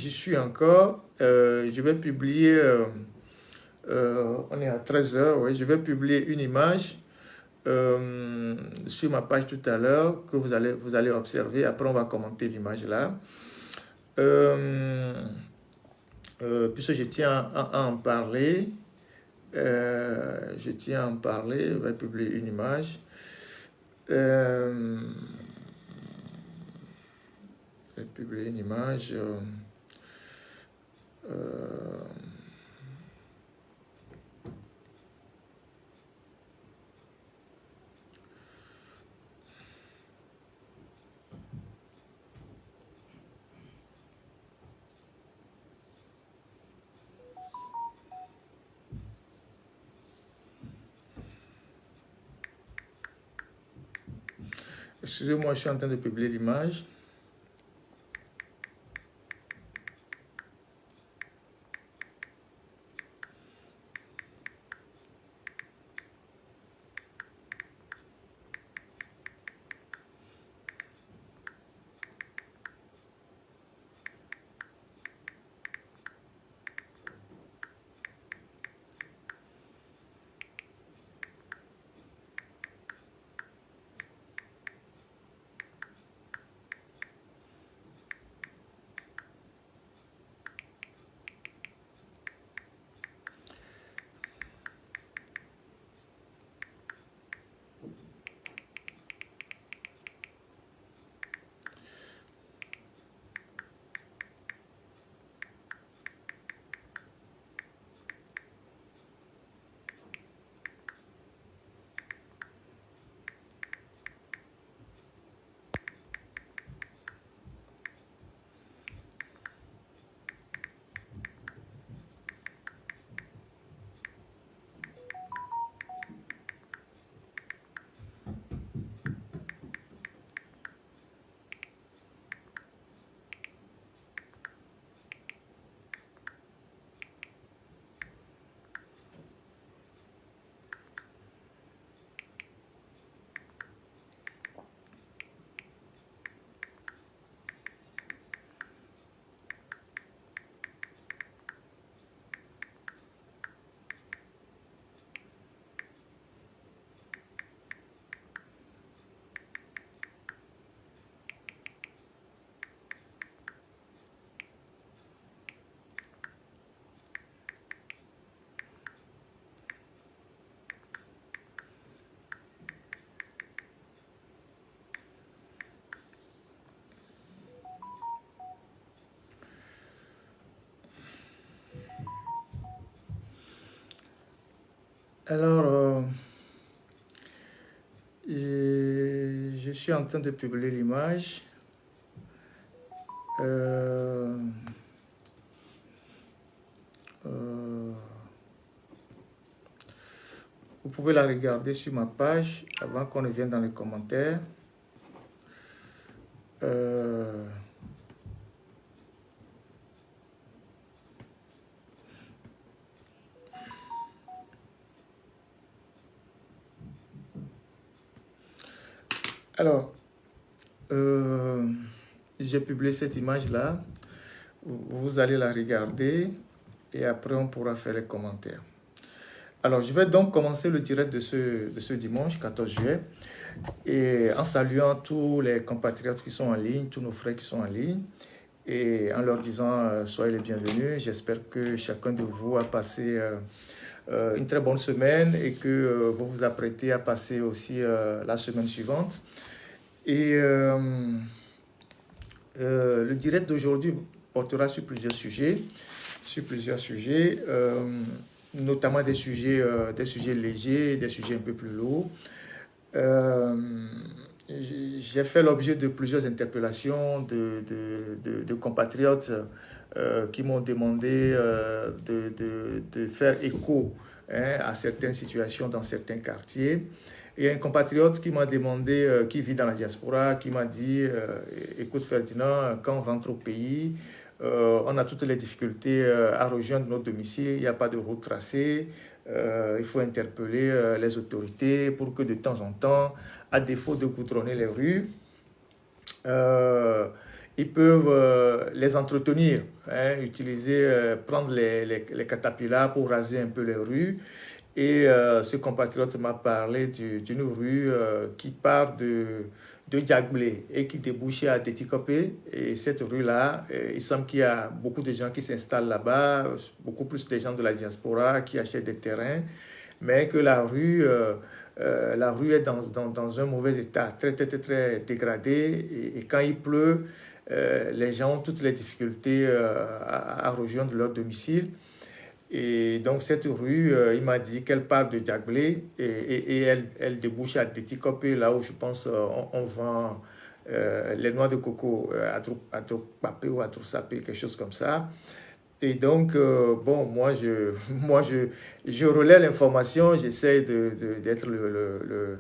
j'y suis encore. Je vais publier, on est à 13 heures, oui, je vais publier une image sur ma page tout à l'heure que vous allez observer. Après, on va commenter l'image là. Puisque je tiens à en parler, je vais publier une image. Je vais publier une image. Excusez-moi, je suis en train de publier l'image. Alors, je suis en train de publier l'image. Vous pouvez la regarder sur ma page avant qu'on ne vienne dans les commentaires. Alors, j'ai publié cette image-là. Vous allez la regarder et après on pourra faire les commentaires. Alors, je vais donc commencer le direct de ce dimanche 14 juillet et en saluant tous les compatriotes qui sont en ligne, tous nos frères qui sont en ligne et en leur disant soyez les bienvenus. J'espère que chacun de vous a passé une très bonne semaine et que vous vous apprêtez à passer aussi la semaine suivante. Et le direct d'aujourd'hui portera sur plusieurs sujets, notamment des sujets légers, des sujets un peu plus lourds. J'ai fait l'objet de plusieurs interpellations de compatriotes qui m'ont demandé de faire écho à certaines situations dans certains quartiers. Il y a un compatriote qui m'a demandé, qui vit dans la diaspora, qui m'a dit écoute Ferdinand, quand on rentre au pays, on a toutes les difficultés à rejoindre notre domicile, il n'y a pas de route tracée, il faut interpeller les autorités pour que de temps en temps, à défaut de goudronner les rues, Ils peuvent les entretenir, hein, prendre les catapillars pour raser un peu les rues. Et ce compatriote m'a parlé d'une rue qui part de Diaglé et qui débouche à Téticopé. Et cette rue-là, il semble qu'il y a beaucoup de gens qui s'installent là-bas, beaucoup plus de gens de la diaspora qui achètent des terrains, mais que la rue est dans un mauvais état, très, très, très, très dégradé. Et quand il pleut, les gens ont toutes les difficultés à rejoindre leur domicile. Et donc, cette rue, il m'a dit qu'elle part de Diaglé et elle débouche à Téticopé, là où je pense on vend les noix de coco à Tropapé ou à Troussapé, quelque chose comme ça. Et donc, bon, je relais l'information, j'essaie d'être le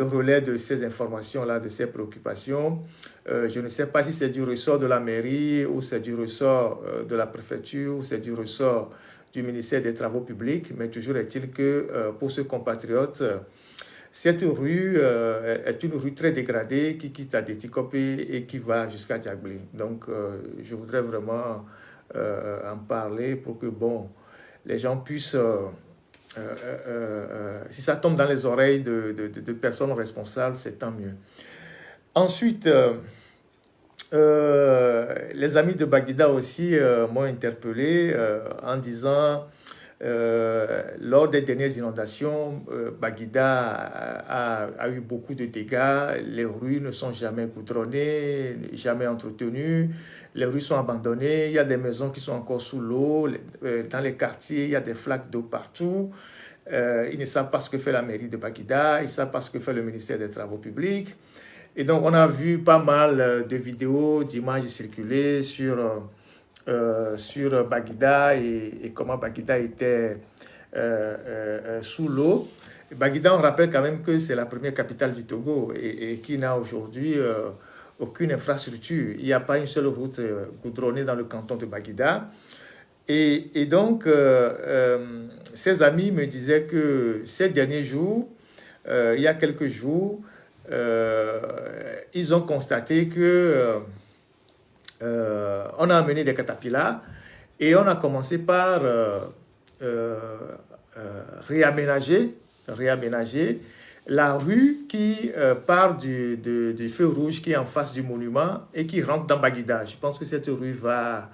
relais de ces informations-là, de ces préoccupations. Je ne sais pas si c'est du ressort de la mairie ou c'est du ressort de la préfecture ou c'est du ressort du ministère des Travaux publics, mais toujours est-il que pour ce compatriote, cette rue est une rue très dégradée qui quitte à Téticopé et qui va jusqu'à Diaglé. Donc, je voudrais vraiment en parler pour que, bon, les gens puissent... si ça tombe dans les oreilles de personnes responsables, c'est tant mieux. Ensuite, les amis de Baguida aussi m'ont interpellé en disant, lors des dernières inondations, Baguida a eu beaucoup de dégâts, les rues ne sont jamais goudronnées, jamais entretenues, les rues sont abandonnées, il y a des maisons qui sont encore sous l'eau, dans les quartiers, il y a des flaques d'eau partout. Ils ne savent pas ce que fait la mairie de Baguida, ils ne savent pas ce que fait le ministère des Travaux publics. Et donc, on a vu pas mal de vidéos, d'images circuler sur Baguida et comment Baguida était sous l'eau. Baguida, on rappelle quand même que c'est la première capitale du Togo et qui n'a aujourd'hui aucune infrastructure. Il n'y a pas une seule route goudronnée dans le canton de Baguida. Et donc, ses amis me disaient que ces derniers jours, il y a quelques jours, ils ont constaté que on a amené des catapillars et on a commencé par réaménager la rue qui part du feu rouge qui est en face du monument et qui rentre dans Baguida. Je pense que cette rue va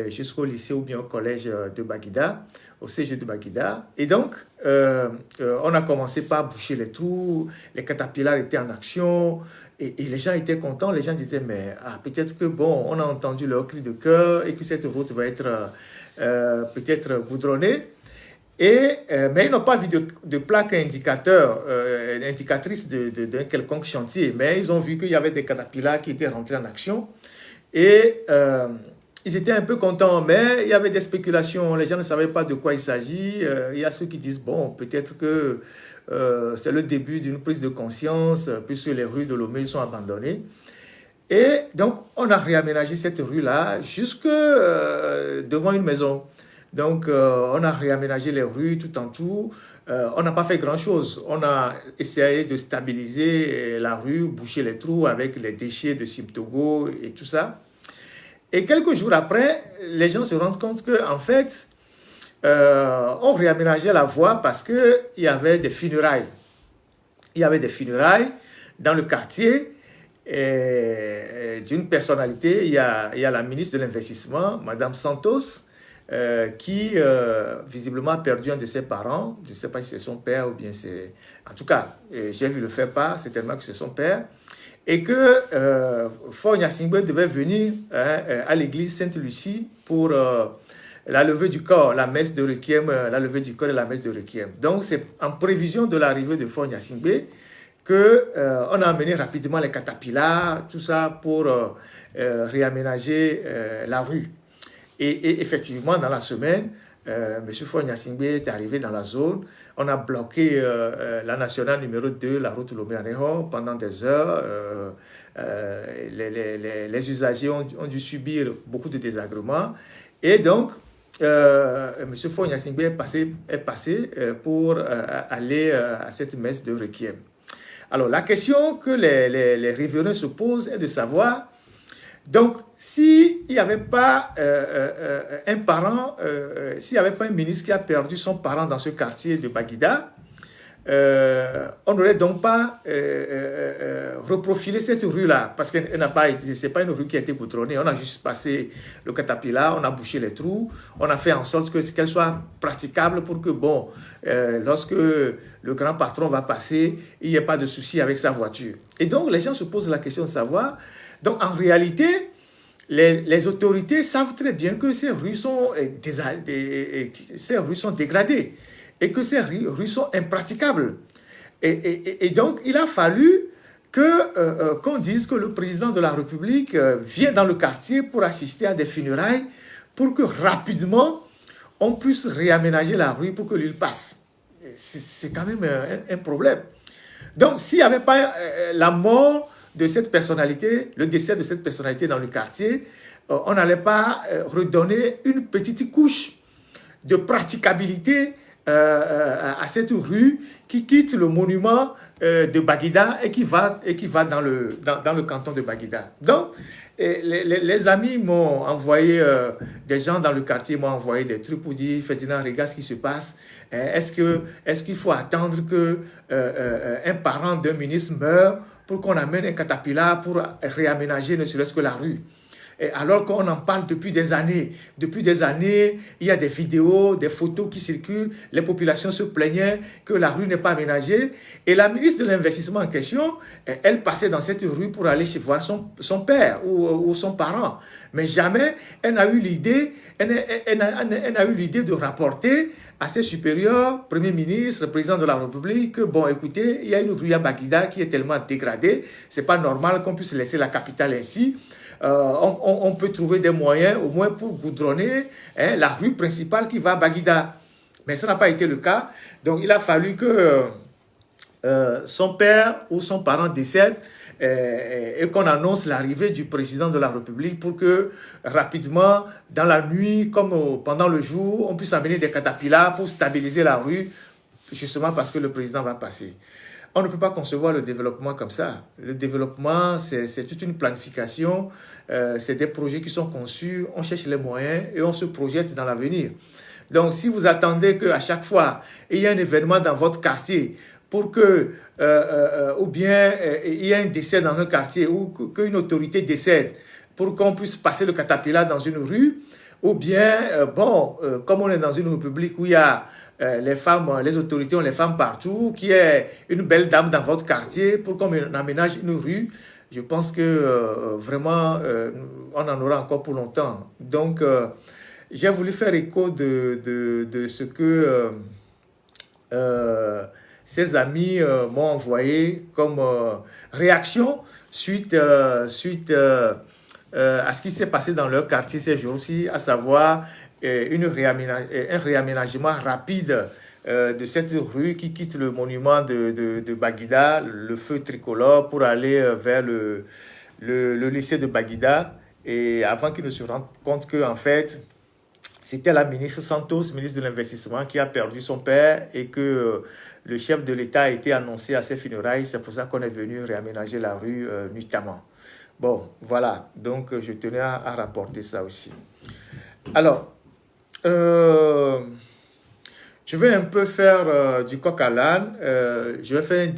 jusqu'au lycée ou bien au collège de Baguida, au CG de Baguida. Et donc, on a commencé par boucher les trous, les catapillars étaient en action, et les gens étaient contents. Les gens disaient, mais peut-être que, bon, on a entendu leur cri de cœur et que cette route va être peut-être goudronnée. Mais ils n'ont pas vu de plaque indicatrice d'un quelconque chantier, mais ils ont vu qu'il y avait des catapillars qui étaient rentrés en action. Et ils étaient un peu contents, mais il y avait des spéculations. Les gens ne savaient pas de quoi il s'agit. Il y a ceux qui disent, bon, peut-être que c'est le début d'une prise de conscience, puisque les rues de Lomé sont abandonnées. Et donc, on a réaménagé cette rue-là jusque devant une maison. Donc, on a réaménagé les rues tout en tout. On n'a pas fait grand-chose. On a essayé de stabiliser la rue, boucher les trous avec les déchets de Sim-Togo et tout ça. Et quelques jours après, les gens se rendent compte qu'en fait, on réaménageait la voie parce qu'il y avait des funérailles. Il y avait des funérailles dans le quartier d'une personnalité. Il y a la ministre de l'Investissement, Madame Santos, qui visiblement a perdu un de ses parents. Je ne sais pas si c'est son père ou bien c'est... En tout cas, j'ai vu le faire part, certainement que c'est son père. Et que Faure Gnassingbé devait venir à l'église Sainte-Lucie pour la levée du corps, la messe de Requiem, la levée du corps et la messe de Requiem. Donc, c'est en prévision de l'arrivée de Faure Gnassingbé qu'on a amené rapidement les catapillars, tout ça pour réaménager la rue. Et effectivement, dans la semaine, M. Faure Gnassingbé est arrivé dans la zone. On a bloqué la nationale numéro 2, la route Lomé-Anéron, pendant des heures. Les usagers ont dû subir beaucoup de désagréments. Et donc, M. Faure Gnassingbé est passé pour aller à cette messe de Requiem. Alors, la question que les riverains se posent est de savoir Donc, s'il n'y avait pas un parent, s'il n'y avait pas un ministre qui a perdu son parent dans ce quartier de Baguida, on n'aurait donc pas reprofilé cette rue-là, parce que ce n'est pas une rue qui a été goudronnée. On a juste passé le caterpillar, on a bouché les trous, on a fait en sorte qu'elle soit praticable pour que, bon, lorsque le grand patron va passer, il n'y ait pas de souci avec sa voiture. Et donc, les gens se posent la question de savoir, donc en réalité, les autorités savent très bien que ces rues sont dégradées et que ces rues sont impraticables. Et donc, il a fallu qu'on dise que le président de la République vient dans le quartier pour assister à des funérailles pour que rapidement, on puisse réaménager la rue pour que lui passe. C'est quand même un problème. Donc, s'il n'y avait pas la mort de cette personnalité, le décès de cette personnalité dans le quartier, on n'allait pas redonner une petite couche de praticabilité à cette rue qui quitte le monument de Baguida et qui va dans le canton de Baguida. Donc, les amis m'ont envoyé, des gens dans le quartier m'ont envoyé des trucs pour dire, Ferdinand, regarde ce qui se passe. Est-ce qu'il faut attendre qu'un parent d'un ministre meure pour qu'on amène un caterpillar pour réaménager ne serait-ce que la rue? Et alors qu'on en parle depuis des années. Depuis des années, il y a des vidéos, des photos qui circulent. Les populations se plaignaient que la rue n'est pas aménagée. Et la ministre de l'Investissement en question, elle passait dans cette rue pour aller voir son père ou son parent. Mais jamais elle n'a eu l'idée de rapporter à ses supérieurs, Premier ministre, Président de la République, que bon, écoutez, il y a une rue à Baguida qui est tellement dégradée, c'est pas normal qu'on puisse laisser la capitale ainsi. On peut trouver des moyens au moins pour goudronner la rue principale qui va à Baguida. Mais ça n'a pas été le cas. Donc il a fallu que son père ou son parent décède et qu'on annonce l'arrivée du président de la République pour que rapidement, dans la nuit comme pendant le jour, on puisse amener des catapillars pour stabiliser la rue, justement parce que le président va passer. On ne peut pas concevoir le développement comme ça. Le développement, c'est toute une planification, c'est des projets qui sont conçus, on cherche les moyens et on se projette dans l'avenir. Donc, si vous attendez qu'à chaque fois, il y a un événement dans votre quartier pour que, ou bien il y a un décès dans un quartier ou qu'une autorité décède pour qu'on puisse passer le caterpillar dans une rue, ou bien, comme on est dans une république où il y a les femmes, les autorités ont les femmes partout, qui est une belle dame dans votre quartier pour qu'on aménage une rue, je pense que vraiment, on en aura encore pour longtemps. Donc, j'ai voulu faire écho de ce que ses amis m'ont envoyé comme réaction suite à ce qui s'est passé dans leur quartier ces jours-ci, à savoir un réaménagement rapide de cette rue qui quitte le monument de Baguida, le feu tricolore, pour aller vers le lycée de Baguida. Et avant qu'ils ne se rendent compte que, en fait, c'était la ministre Santos, ministre de l'Investissement, qui a perdu son père et que le chef de l'État a été annoncé à ses funérailles. C'est pour ça qu'on est venu réaménager la rue nuitamment. Bon, voilà. Donc, je tenais à rapporter ça aussi. Alors, je vais un peu faire du coq à l'âne. Je vais faire un